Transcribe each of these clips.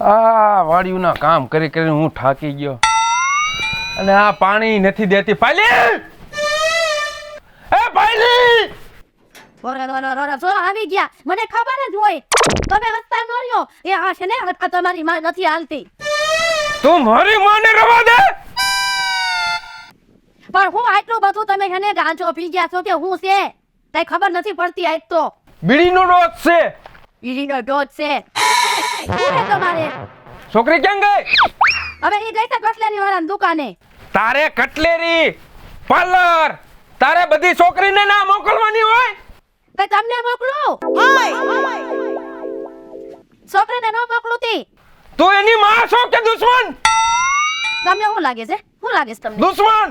આ વાડીઓના કામ કરી કરીને હું થાકી ગયો અને આ પાણી નથી દેતી. પાયલી, એ પાયલી, જો આવી ગયા. મને ખબર જ હોય તમે રસ્તા નો રહ્યો એ આ છે ને આ તમારી માં નથી હાલતી. તું મારી માને રવા દે. પણ હું આટલું બધું તમે એને ગાંજો પી ગયા છો કે હું છે કઈ ખબર નથી પડતી. આજ તો બીડીનો ડોઝ છે. બીડીનો ડોઝ છે. શું છે તમારે? છોકરી ક્યાં ગઈ? હવે એ ગઈ છે કટલેરી વાળાની દુકાને. તારે કટલેરી પાર્લર તારે બધી છોકરીને ના મોકલવાની હોય કે તમને મોકલું? છોકરીને ન મોકલું તી તું એની માં છો કે દુશ્મન? તમને શું લાગે છે? શું લાગે છે તમને? દુશ્મન.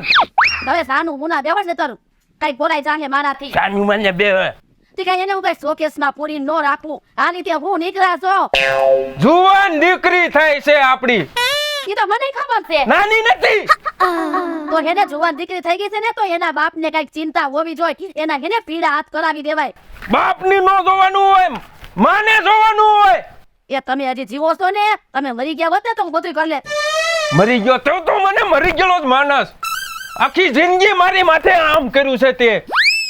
હવે સાનું મુના બેવડ ને તારું કઈ બોલાય જાહે મારાથી. સાનું મને બે તે કઈ એને હું કઈ શોકેસમાં પૂરી નો રાખું. આ રીતે હું નીકળ્યા છો. જુવાન દીકરી થઈ છે આપડી. એ તો મને ખબર છે. નાની નથી. તો એને જુવાન દીકરી થઈ ગઈ છે ને તો એના બાપને કઈક ચિંતા હોવી જોઈએ. એના એને પીડા હાથ કરાવી દેવાય. બાપની નો જોવાનું હોય, માને જોવાનું હોય. એ તમે હજી જીવો છો ને? તમે મરી ગયા હોત ને તો હું બધું કરી લે. મરી ગયો તો મને મરી ગયેલો જ માનસ. આખી જિંદગી મારી માથે આમ કર્યું છે તે.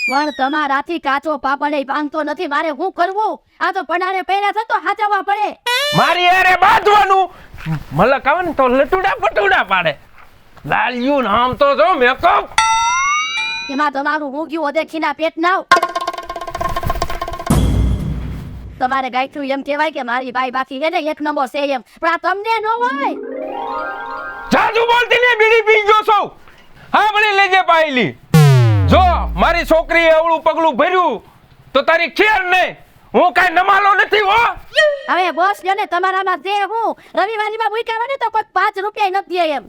પણ તમારાથી કાચો પાપડ પાંગતો નથી. મારે શું કરવું? આ તો પડાને પહેર્યા છે તો હાચવવા પડે. મારી હારે બાંધવાનું. મલક આવે ને તો લટુડા પટુડા પાડે. લાલ્યું નામ તો જો મેકઅપ. એમાં તમારું હું ગયું દેખીના પેટ નાવ. તમારે ગાયઠું એમ કહેવાય કે મારી બાઈ બાકી છે ને એક નંબર છે એમ. પણ આ તમને ન હોય. જાજુ બોલતી ને બીડી પી ગયો છો. હા ભલે લેજે પાયલી. જો મારી છોકરીએ અવળું પગલું ભર્યું તો તારી ખેર નહીં. હું કઈ નમાલો નથી હો. હવે બોસ જો ને તમારામાં જે હું રવિવારીમાં મૂક્યા ને તો કોઈ 5 રૂપિયા નથી દે એમ.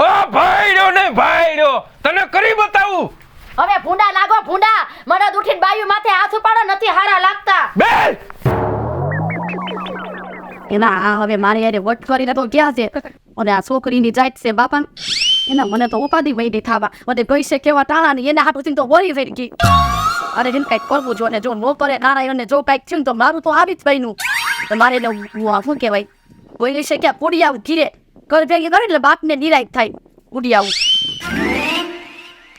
ઓ ભાઈડો ને ભાઈડો તને કરી બતાવું. હવે ભૂંડા લાગો ભૂંડા. મરદ ઉઠીને બાયુ માથે હાથ ઉપાડો નથી હારા લાગતા. બે એના આ હવે મારી યારે વટ કરીને તો ક્યાં છે? અને આ છોકરીની જાત છે બાપા. એના મને તો ઉપાધિ વહી દેખાવા. મને પૈસે કેવા ટાણા ને એના હાથું તો વળી વળી ગઈ. અરે એને કઈક કરવું જો ને જો નો કરે નારાયણને જો કઈક થયું તો મારું તો આવી જ બન્યું. તો મારે શું કહેવાય કોઈ છે કે પૂડી આવું ધીરે કર ભેગી કરે એટલે બાપને નિરાય થાય. પૂડી આવું.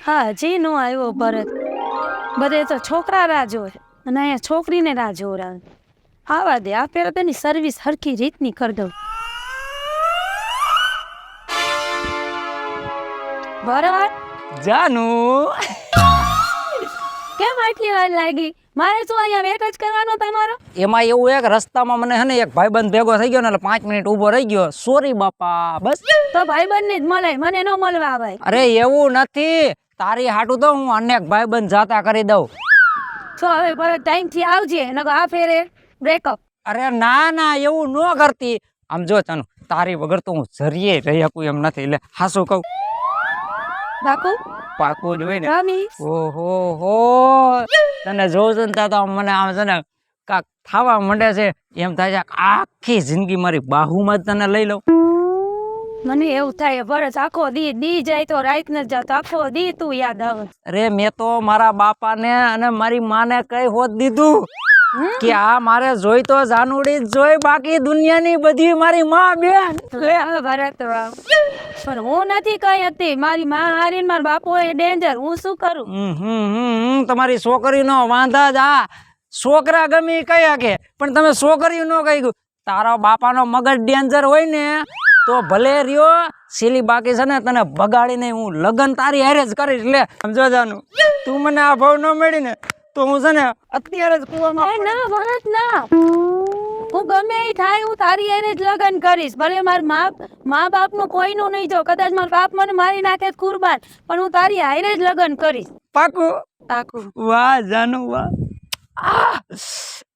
હા હજી નો આવ્યો ભરત. બધે તો છોકરા રાહ જોવે અને અહીંયા છોકરીને રાહ જોવરાવે. આવા દે આ પેલા તેની સર્વિસ હરખી રીતની કરી દઉં. ભરત જાનુ કેમ આટલી વાર લાગી? મારે શું અહીંયા વેટ જ કરવાનો તમારો? એમાં એવું એક રસ્તામાં મને હે ને એક ભાઈબંધ ભેગો થઈ ગયો ને એટલે 5 મિનિટ ઊભો રહી ગયો. સોરી બાપા. બસ તો ભાઈબંધને જ મળે મને ન મળવા આવે. અરે એવું નથી. તારી હાટું તો હું અનેક ભાઈબંધ જાતા કરી દઉં. તો હવે ભરત ટાઈમ થી આવજે નકર આ ફેરે બ્રેકઅપ. અરે ના ના એવું ન કરતી. આમ જો ચાનુ તારી વગર તો હું જરીએ રહી શકું એમ નથી. એટલે હાસું કહું બાકુ પાકું જ હોય ને. પ્રોમિસ. ઓહો હો તને જોઉં છું ને તો મને આમ છે ને કાક થાવા માંડે છે. એમ થાય છે આખી જિંદગી મારી બાહુમાં જ તને લઈ લઉં. મને એવું થાય ભરત આખો દી જાય તો રાત ન જાતો આખો દી તું યાદ આવે. અરે મેં તો મારા બાપાને અને મારી માને કઈ હોત દીધું કે આ મારે જોઈ તો જાનુડી જ જોઈ બાકી દુનિયાની બધી મારી માં બેન. ભરત પણ હું નથી કઈ હતી. મારી માં હારીને મારા બાપો એ ડેન્જર. હું શું કરું? તમારી છોકરીનો વાંધા જ આ. છોકરા ગમે કઈ હકે પણ તમે છોકરી નો કઈ ગયું. તારા બાપાનો મગજ ડેન્જર હોય ને તો ભલે રહ્યો સીલી બાકી છે ને તને બગાડીને હું લગન તારી હારે જ કરીશ. લે સમજો જાનું તું મને આ ભાવ ન મળી ને તો હું છે ને અત્યારે જ કુવામાં. ના ભરત ના. હું ગમે એ થાય હું તારી હારે જ લગન કરીશ. ભલે મારા મા બાપ નું કોઈનું નહીં જો. કદાચ મારા બાપ મને મારી નાખે કુરબાન પણ હું તારી હારે જ લગન કરીશ. પાકું? પાકું. વાહ જાનુ વાહ.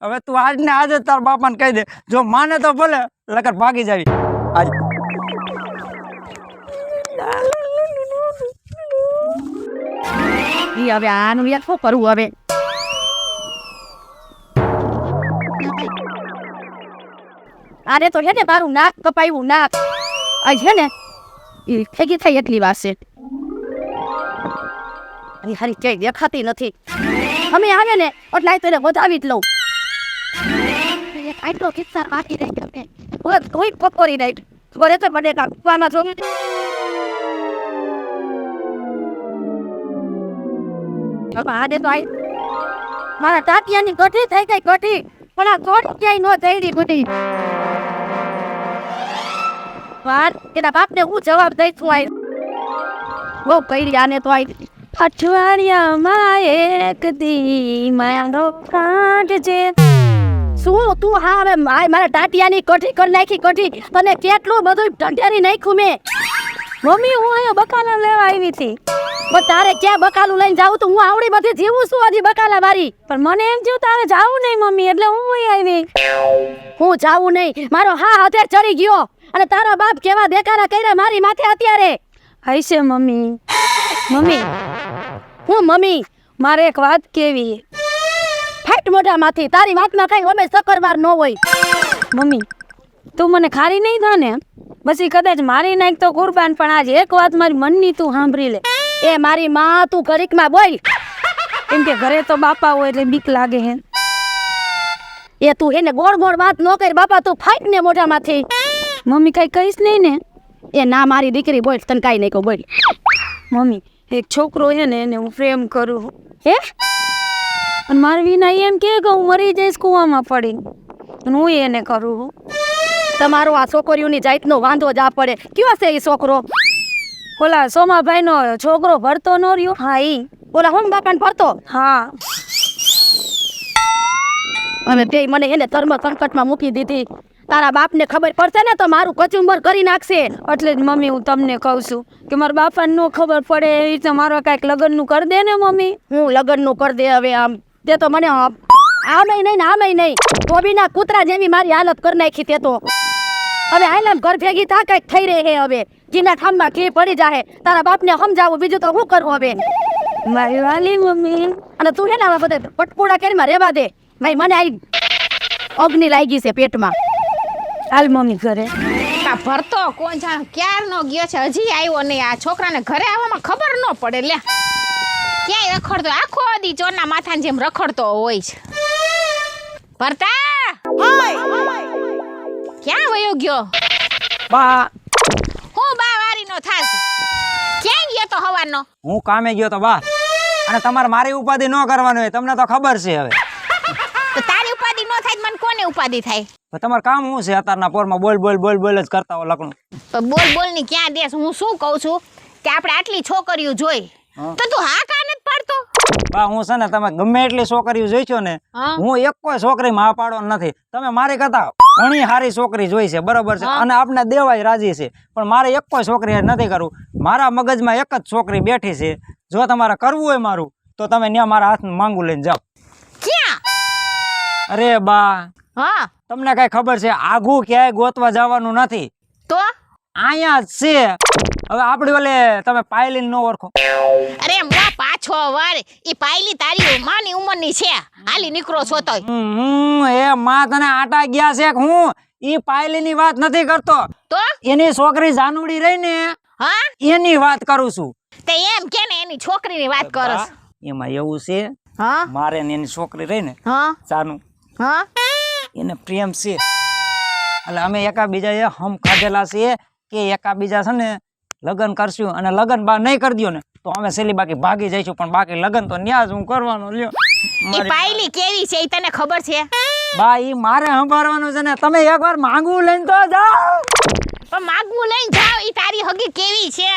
હવે તું આજ ને આજે તાર બાપાને કહી દે. જો માને તો ભલે લગન ભાગી જાવી આજ. હવે આનું યાર શું કરવું હવે? આને તો છે ને મારું નાક કપાયું નાક. આ છે ને એ ભેગી થઈ એટલી વાર છે. અરે હારી ક્યાંય દેખાતી નથી. અમે આવે ને એટલે તો એને વધાવી જ લઉં. આટલો કિસ્સા બાકી રહી ગયો. કોઈ પકોડી નહીં બરે તો મને કાપવાના છો આને તો મારા ટાટિયાની કઠી થઈ ગઈ કઠી પણ આ કોટ ક્યાંય ન થઈ બધી વાર એના બાપને હું જવાબ દઈશું આઈ બહુ કઈ આને તો આઈ અઠવાડિયામાં એક દી મારો કાંડ છે. શું તું હા હવે મારા ટાટિયાની કઠી કરી નાખી કઠી તને કેટલું બધું ઢંઢેરી નાખ્યું મેં મમ્મી હું અહીંયા બકાલા લેવા આવી હતી પણ તારે ક્યાં બકાલું લઈને જાવું તો હું આવડી બધી જીવું છું હજી બકાલા વાળી પણ મને એમ થયું તારે જાવું નહીં મમ્મી એટલે હું અહીં આવી. હું જાવું નહીં મારો હા હાથે ચડી ગયો અને તારા બાપ કેવા દેખાડા કર્યા મારી માથે અત્યારે હશે મમ્મી. મમ્મી હું મમ્મી મારે એક વાત કેવી. ફાટ મોઢામાંથી તારી વાતમાં કઈ અમે સકરવાર ન હોય. મમ્મી તું મને ખારી નહીં થા ને પછી કદાચ મારી નાખ તો કુરબાન પણ આજ એક વાત મારી મનની તું સાંભળી લે. એ મારી માં તું ઘડીકમાં બોલ કેમ કે ઘરે તો બાપા હોય એટલે બીક લાગે હે. એ તું એને ગોળ ગોળ વાત ન કર બાપા તું ફાટ ને મોઢામાંથી. મમ્મી કઈ કહીશ નહીં ને. એ ના મારી દીકરી બોલ તને કાઈ નહીં કહું બોલ. મમ્મી એક છોકરો છે ને એને હું પ્રેમ કરું હે અને મારી વિના એમ કે હું મરી જઈશ કૂવામાં પડી અને હું એને કરું. તમારો આ છોકરીઓની જાતનો વાંધો જ આ પડે કયો છે એ છોકરો ઓલા સોમાભાઈનો છોકરો ભરતો નો રહ્યો. હા ઈ ઓલા હોમ બાપાને ફરતો હા હવે તે મને એને ધર્મ સંકટમાં મૂકી દીધી. તારા બાપને ખબર પડશે ને તો મારું કચુંબર કરી નાખશે. એટલે જ મમ્મી હું તમને કહું છું કે મારા બાપાને ન ખબર પડે એવી રીતે મારો કાંઈક લગ્નનું કરી દે ને મમ્મી. હું લગ્નનું કરી દે હવે આમ તે તો મને આમે નહીં ને આમે નહીં ધોબીના કૂતરા જેવી મારી હાલત કરી નાખી તે તો. હવે આઈલામ ઘર ભેગી થા કંઈક થઈ રહે હે હવે ઘીના ઠામમાં ઘી પડી જાહે. તારા બાપને સમજાવું બીજું તો શું કરવું હવે. મારી વાલી મમ્મી અને તું હે ને હવે બધે પટપોડા કરીમાં રહેવા દે ભાઈ મને આઈ અગ્નિ લાગી છે પેટમાં. હાલ મમ્મી ઘરે. આ ભરતો કોણ જાણ ક્યારનો ગયો છે હજી આવ્યો નહીં. આ છોકરાને ઘરે આવવામાં ખબર ન પડે. લે ક્યાંય રખડતો આખો દી ચોરના માથાની જેમ રખડતો હોય છે. ભરતા ક્યાં વયો ગયો? બા હું બા વારીનો થાસ. ક્યાં ગયો તો હવારનો? હું કામે ગયો તો બા અને તમારે મારી ઉપાધિ ન કરવાની હોય તમને તો ખબર છે. હવે તો તારી ઉપાધિ ન થાય તો મને કોને ઉપાધિ થાય? હવે તમારું કામ શું છે અત્યારના પોરમાં બોલ બોલ બોલ બોલ જ કરતા હો લખણું. તો બોલ બોલ ની ક્યાં દેશ? હું શું કહું છું કે આપણે આટલી છોકરીઓ જોઈ તો તું હા કા નથી પાડતો? બા હું છે ને તમે ગમે એટલી છોકરીઓ જોઈ છો ને હું એક કોઈ છોકરી માં પાડો નથી. તમે મારી કરતા ઘણી સારી છોકરી જોઈ છે બરોબર છે અને આપણે દેવાય રાજી છે પણ મારે એક કોઈ છોકરી નથી કરવું. મારા મગજમાં એક જ છોકરી બેઠી છે. જો તમારે કરવું હોય મારું તો તમે ત્યાં મારા હાથમાં માંગુ લઈને જાઓ. ક્યાં? અરે બા હા તમને કઈ ખબર છે આઘું ક્યાંય ગોતવા જવાનું નથી. તો અહીંયા જ છે. હવે આપડી ઓલે તમે પાયલીન નો ઓળખો? અરે મા પાછો વાર ઈ પાયલી તારી માની ઉંમરની છે. હાલી નીકળો છો તોય. એ માં તને આટા ગયા છે કે હું ઈ પાયલી ની વાત નથી કરતો. તો એની છોકરી જાનુડી રહી ને હા એની વાત કરું છું. તે એમ કે ને એની છોકરીની વાત કરસ. એમાં એવું છે હા મારે ને એની છોકરી રહી ને હા જાનુ હા એને પ્રેમ છે એટલે અમે એકાબીજા હમ ખાધેલા છીએ કે એકાબીજા છે ને લગ્ન કરશું અને લગ્ન બા નહીં કરી દો ને તો અમે સેલી બાકી ભાગી જઈશું પણ બાકી લગ્ન તો ન્યા જ હું કરવાનો લ્યો. ઈ પાયલી કેવી છે ઈ તને ખબર છે? બા ઈ મારે સંભાળવાનું છે ને તમે એકવાર માંગવું લઈને તો જાઓ. પણ માગવું લઈને જાવ ઈ તારી હગી કેવી છે?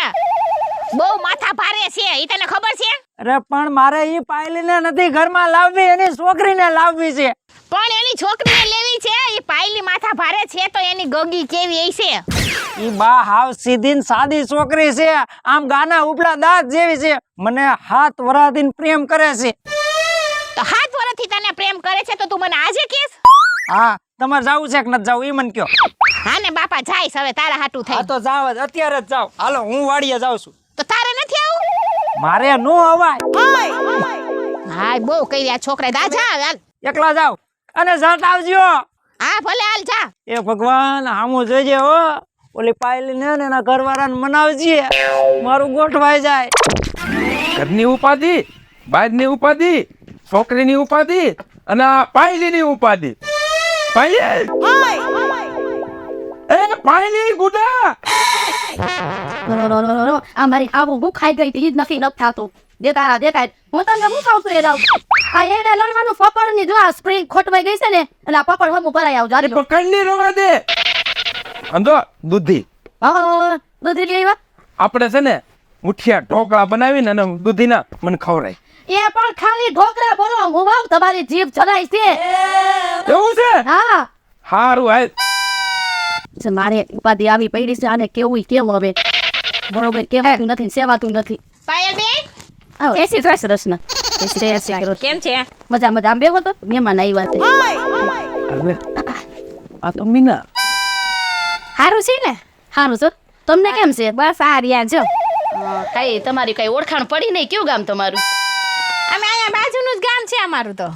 બહુ માથા ભારે છે ઈ તને ખબર છે? અરે પણ મારે ઈ પાયલીને નથી ઘરમાં લાવવી એની છોકરીને લાવવી છે. પણ એની છોકરીને લેવી છે. ઈ પાયલી માથા ભારે છે તો એની ગગી કેવી છે? ઈ બા હાવ સીધી ને સાદી છોકરી છે. આમ ગાના ઉપલા દાંત જેવી છે. મને હાથ વરાદીને પ્રેમ કરે છે. તો હાથ વર્ષથી તને પ્રેમ કરે છે તો તું મને આજે કહેશ? હા તમારે જાવું છે કે નથી જાવું ઈ મને કયો. હા ને બાપા જાઈશ હવે તારા હાટું હા થઈ. તો જાવ જ અત્યારે જ જાવ. હાલો હું વાડીએ જાઉં છું. તો તારે નથી આવું? મારે નો અવાય. હા બહુ કઈ રહ્યા છોકરા દા જા હાલ. એકલા જાવ અને જટ આવજો. હા ભલે હાલ જા. એ ભગવાન હામું જોઈજે હો. ઓલી પાયલી ને એના ઘરવાળાને મનાવજે મારું ગોઠવાઈ જાય. ઘરની ઉપાધિ બાજની ઉપાધિ છોકરીની ઉપાધિ અને આ પાયલીની ઉપાધિ. પાયલી પાણી ગુડા આ મારી આવું હું ખાઈ ગઈ હતી ઈ જ નથી થતું દેખાય હું તમને હું ખાઉં છું એ રાવ આ એને લડવાનું પકડ ની જો આ સ્પ્રિંગ ખોટવાઈ ગઈ છે ને એટલે આ પકડ હમું ભરાઈ આવ જારી પકડની રવા દે અંદો દૂધી દૂધી લઈ આવ્યા આપણે છે ને મુઠિયા ઢોકળા બનાવીને અને દૂધીના મને ખવડાય એ પણ ખાલી ઢોકળા બોલો હું વાવ તમારી જીભ ચડાઈ છે એવું છે હા હારું હાલ છે મારે ઉપાધિ આવી પડી છે આને કેવું કેવું હવે બરોબર કેવાતું નથી સેવાતું નથી પાયલબેન એસી ત્રેસ રસના એસી કેમ છે મજા આમ બેહો તો મહેમાન આવ્યા છે હવે આ તો મીના સારું છે ને સારું છે તમને કેમ છે બસ આ રહ્યા જો કઈ તમારી કઈ ઓળખાણ પડી નહીં કયું ગામ તમારું અમે અહીંયા બાજુનું જ ગામ છે અમારું તો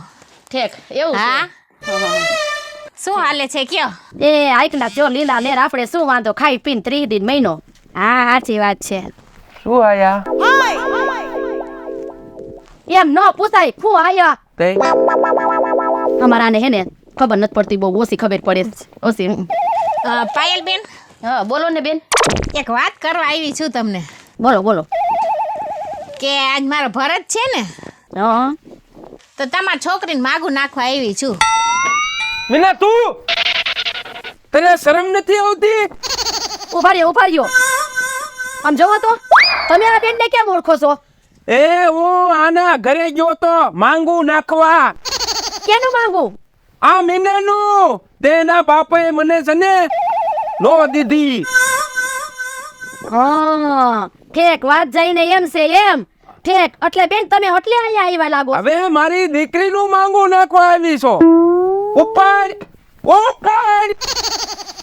ઠેક એવું હા શું હાલે છે કયો એ આઈકના જો લીલા લેર આપણે શું વાંધો ખાઈ પીને 3 દિન મહિનો હા સાચી વાત છે શું આયા એમ ન પૂછાય શું આયા તે અમારાને હે ને ખબર નથી પડતી બહુ ઓછી ખબર પડે છે ઓછી પાયલબેન હા બોલો ને બેન એક વાત કરવા આવી છું તમને બોલો કે આજ મારો ભરત છે ને હા તો તમારી છોકરીને માગું નાખવા આવી છું મીના તું તને શરમ નથી આવતી ઉભા રહ્યો આમ જોવો તો તમે આ બેનને કેમ ઓળખો છો એ હું આના ઘરે ગયો તો માંગુ નાખવા કેનું માંગુ આ મીનાનું તેના બાપાએ મને છે ને નો દીધી હા ઠેક વાત જઈને એમ છે એમ ઠેક એટલે બેન તમે એટલે અહીંયા આવ્યા લાગો હવે મારી દીકરીનું માંગુ નાખવા આવી છો ઉપર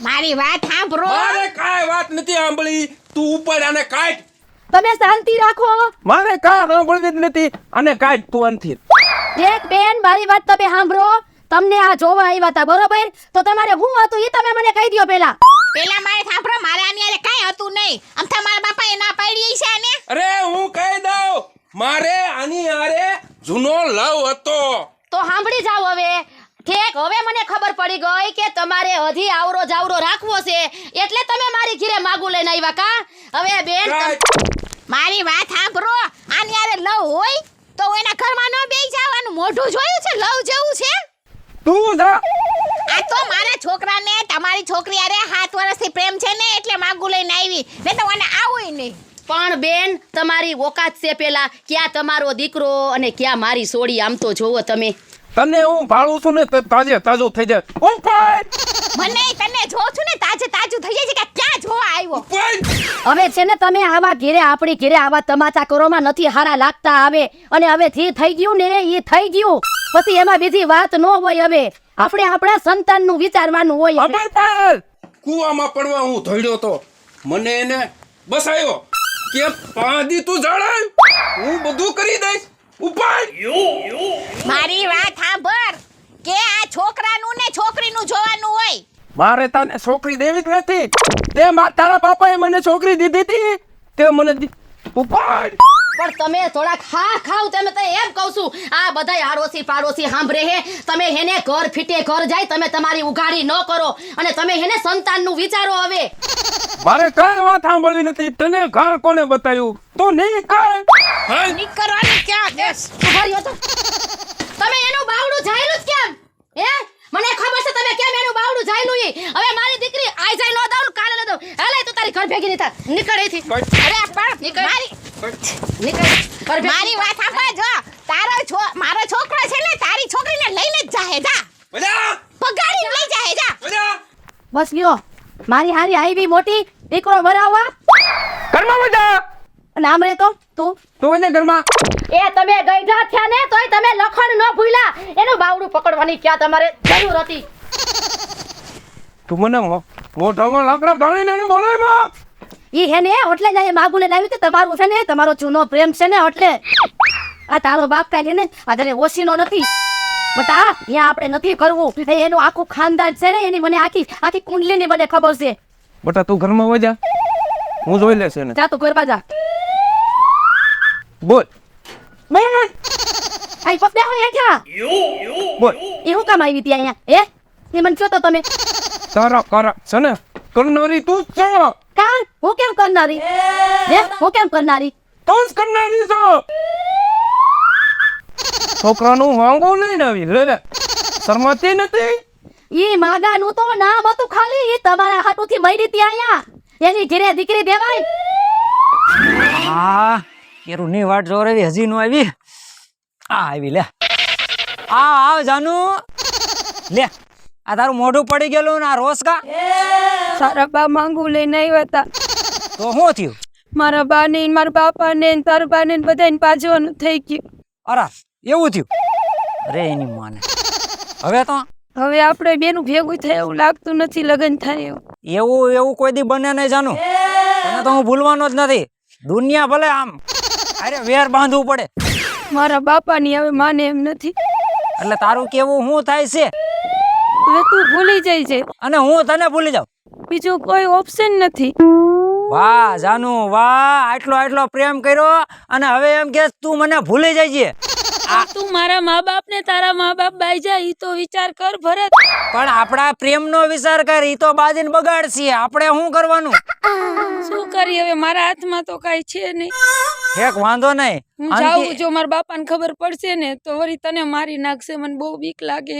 મારી વાત સાંભળો મારે કાંઈ વાત નથી સાંભળી તું ઉપર આને કાઢ તમે શાંતિ રાખો મારે કાંઈ સાંભળવી જ નથી અને કાઢ તું અંથી ઠેક બેન મારી વાત તમે સાંભળો તમને આ જોવા આવ્યા હતા બરોબર તો તમારે શું હતું એ તમે મને કહી દો પેલા મારે સાંભળો મારે આની હારે કાંઈ હતું નહીં અમથા મારા બાપાએ ના પાડી છે આને અરે હું કહી દઉં મારે આની હારે જૂનો લવ હતો તો સાંભળી જાવ હવે ઠેક હવે મને ખબર પડી ગઈ કે તમારે હજી આવરો જાવરો રાખવો છે એટલે તમે મારી ઘરે માગું લઈને આવ્યા કા હવે બેન મારી વાત સાંભળો આની હારે લવ હોય તો એના ઘરમાં ન બેસી જવાનું મોઢું જોયું છે લવ જેવું છે તું જા આ તો મારા છોકરાને તમારી છોકરી હારે 7 વર્ષથી પ્રેમ છે ને એટલે માગું લઈને આવી ને તો મને આવુંય નહીં પણ બેન તમારી ઓકાત છે પેલા ક્યાં તમારો દીકરો અને ક્યાં મારી સોડી આમ તો જોવો તમે તને હું ભાળું છું ને તાજે તાજું થઈ જાય ઉપર મને તને જોઉં છું ને તાજે તાજું થઈ જાય છે કે ક્યાં જોવા આવ્યો હવે છે ને તમે આવા ઘેરે આપણી ઘેરે આવા તમાચા કરોમાં નથી હારા લાગતા આવે અને હવે જે થઈ ગયું ને એ થઈ ગયું પછી એમાં બીજી વાત ન હોય હવે આપણે આપણા સંતાનનું વિચારવાનું હોય અમરપાલ કુવામાં પડવા હું ધોડ્યો તો મને એને બસાયો કે પાદી તું જણાય હું બધું કરી દઈશ ઉપર મારી વાત સાંભળ કે આ છોકરાનું ને છોકરીનું જોવાનું હોય મારે તને છોકરી દેવી જ નથી તે તારા બાપાએ મને છોકરી દીધી હતી તે મને ઉપર પણ તમે થોડાક હા ખાવ તમે તો એમ કહું છું આ બધાય આડોશી પાડોશી સાંભળે હે તમે હેને ઘર ફીટે ઘર જાય તમે તમારી ઉઘાડી ન કરો અને તમે હેને સંતાનનું વિચારો હવે મારે કઈ વાત સાંભળવી નથી તને ઘર કોને બતાવ્યું તો નહીં કાંઈ નીકળવાનું ક્યાં દેશ ઉભા રહ્યો તો તમે એનું બાવડું જાયલું જ કેમ હે મને ખબર છે તમે કેમ એનું બાવડું જાયલું ઈ હવે મારી દીકરી આઈ જાય નો દાઉ કાલે ન દાઉ હાલે તું તારી ઘર ભેગી નહીં થા નીકળ અહીંથી અરે પણ નીકળ મારી વાત સાંભળ જો મારો છોકરો છે ને તારી છોકરીને લઈને જ જાહે જા પગાડી લઈ જાહે જા બસ લ્યો મારી હારી આવી મોટી દીકરો ભરાવા ઘરમાં મજા અને આમ રે તો તું એને ઘરમાં એ તમે ગઈઢા થયા ને તોય તમે લખણ ન ભૂલ્યા એનું બાવડું પકડવાની ક્યાં તમારે જરૂર હતી તું મને મોઢામાં લાકડા ઢાળીને બોલાવ્યા ઈ હે ને એટલે જ અહીં માગુને લાવી તો તમારું છે ને તમારો ચૂનો પ્રેમ છે ને એટલે આ તારો બાપ કાઢે ને આ તને ઓછીનો નથી બટા અહીંયા આપણે નથી કરવું એનું આખું ખાનદાન છે ને એની મને આખી કુંડલીની મને ખબર છે બટા તું ઘરમાં વજા હું જોઈ લેશે ને જા તું ગરબા જા બોલ બેન આઈ પકડ્યા હોય હેઠા બોલ એ હું કામ આવી હતી અહીંયા એ મને કહો તો તમે તારા છે ને કરનારી તું જ છો. કા હું કેમ કરનારી હું કેમ કરનારી તું જ કરનારી છો. છોકરાનું વાંગો લઈને આવી લે શરમાતી નથી. ઈ માગાનું તો નામ હતું ખાલી, ઈ તમારા હાટુથી મરી ત્યાં આયા. એની ઘરે દીકરી દેવાય. હા કેરું ની વાટ જો રેવી હજી નો આવી. આ આવી લે. આવ જાનુ લે. આ તારું મોઢું પડી ગયેલું ને આ રોસકા તારા બા માંગુ લઈને આવ્યા હતા. તો શું થયું? મારા બા ને મારા બાપા ને તારા બા ને બધાને પાજવાનું થઈ ગયું. અરે એવું થયું? અરે એની માને હવે તો હવે આપણે બેનું ભેગું થાય એવું લાગતું નથી, લગ્ન થાય એવું. એવું કોઈ દી બને નહીં જાનું. તને તો હું ભૂલવાનો જ નથી. દુનિયા ભલે આમ અરે વેર બાંધવું પડે. મારા બાપાની હવે માને એમ નથી. એટલે તારું કેવું શું થાય છે હવે તું ભૂલી જાય છે, અને હું તને ભૂલી જાઉં? બીજું કોઈ ઓપ્શન નથી. વાહ જાનુ વાહ, આટલો પ્રેમ કર્યો અને હવે એમ કે તું મને ભૂલી જાય છે. તું મારા મા બાપ ને તારા મા બાપ બાઈ જાય ઈ તો વિચાર કર ભરત. પણ આપણા પ્રેમનો વિચાર કર, ઈ તો બાજીને બગાડશે. આપણે શું કરવાનું? શું કરી હવે, મારા હાથમાં તો કઈ છે નહીં. એક વાંધો નહીં, હું જાઉં, જો મારા બાપાને ખબર પડશે ને તો વળી તને મારી નાખશે. મને બહુ બીક લાગે.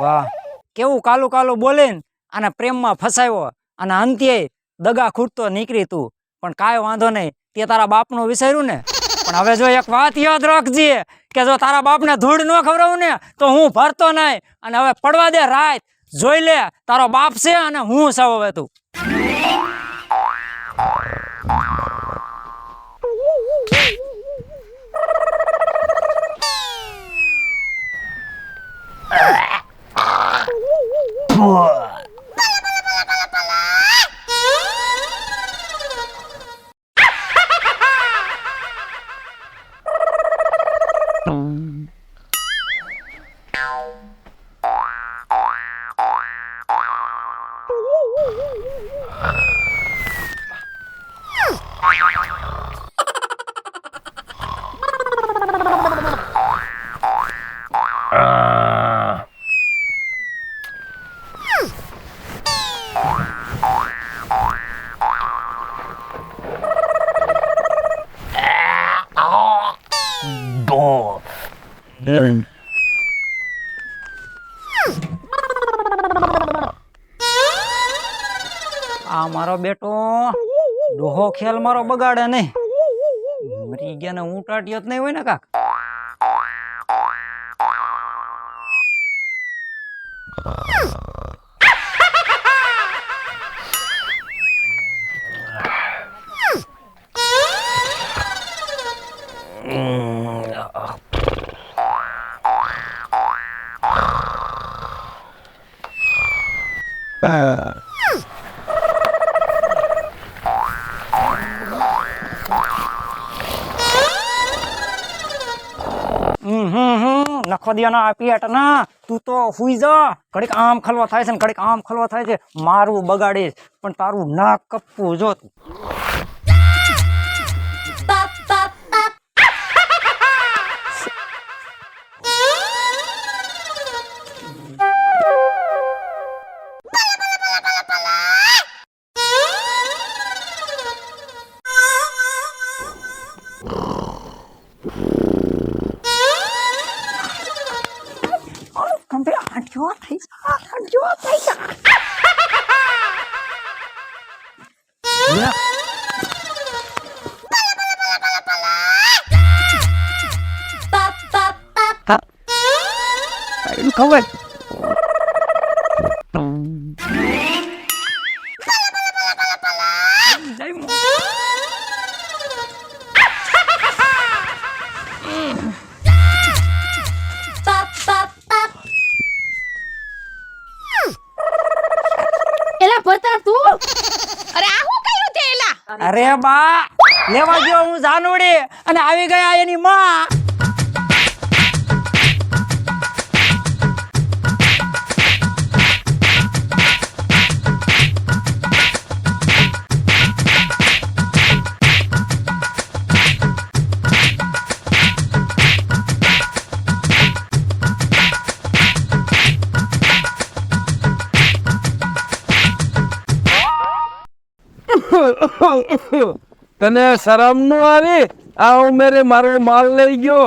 વાહ કેવું કાલું કાલું બોલીને અને પ્રેમમાં ફસાયો અને અંતે દગા ખૂટતો નીકળી તું. પણ કાંઈ વાંધો નહીં, તે તારા બાપનું વિચાર્યું ને. પણ હવે જો એક વાત યાદ રાખજે કે જો તારા બાપને ધૂળ ન ખવડાવું ને તો હું ભરતો નહીં. અને હવે પડવા દે રાત, જોઈ લે તારો બાપ છે અને હું સૌ હવે તું. આ મારો બેટો ડોહો ખેલ મારો બગાડે નહીં. મરી ગયા ને હું ટાટ્યો જ નહીં હોય ને કાક. નખો દિયાના આપી હટ ના, તું તો હુઈ જા. ઘડીક આમ ખલવા થાય છે ને ઘડીક આમ ખલવા થાય છે. મારું બગાડીશ પણ તારું નાક કપવું જો તું. ખબર એલા ભરતા તું અરે આ શું કર્યું તે એલા? અરે બા લેવા ગયો હું જાનુડી અને આવી ગયા એની માં. તને શરમ ન આવી? આ ઉમેરે મારો માલ લઈ ગયો.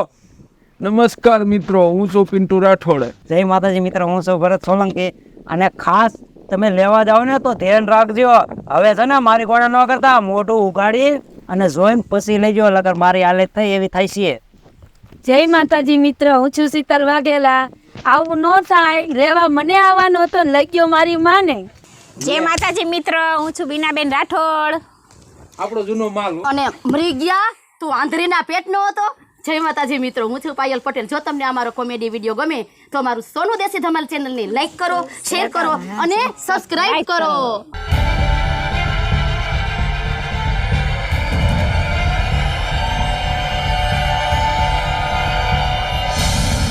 નમસ્કાર મિત્રો, હું છું પિન્ટુ રાઠોડ. જય માતાજી મિત્રો, હું છું ભરત સોલંકી. અને ખાસ તમે લેવા જાઓ ને તો ધ્યાન રાખજો. હવે છે ને મારી કોણા ન કરતા મોઢું ઉગાડી અને જોઈને પછી લેજો, લગર મારી હાલત થઈ એવી થાય છે. જય માતાજી મિત્ર, હું છું શીતલ વાઘેલા. આવું ન થાય, રેવા મને આવવાનો હતો ને લઈ ગયો મારી માને. જય માતાજી મિત્ર, હું છું બીનાબેન રાઠોડ. આપણો જૂનો માલ. અને મરી ગયા તું આંધળીના પેટનો હતો. જય માતાજી મિત્રો, હું છું પાયલ પટેલ. જો તમને અમારો કોમેડી વિડીયો ગમે તો અમારું સોનું દેશી ધમાલ ચેનલને લાઈક કરો, શેર કરો અને સબસ્ક્રાઇબ કરો.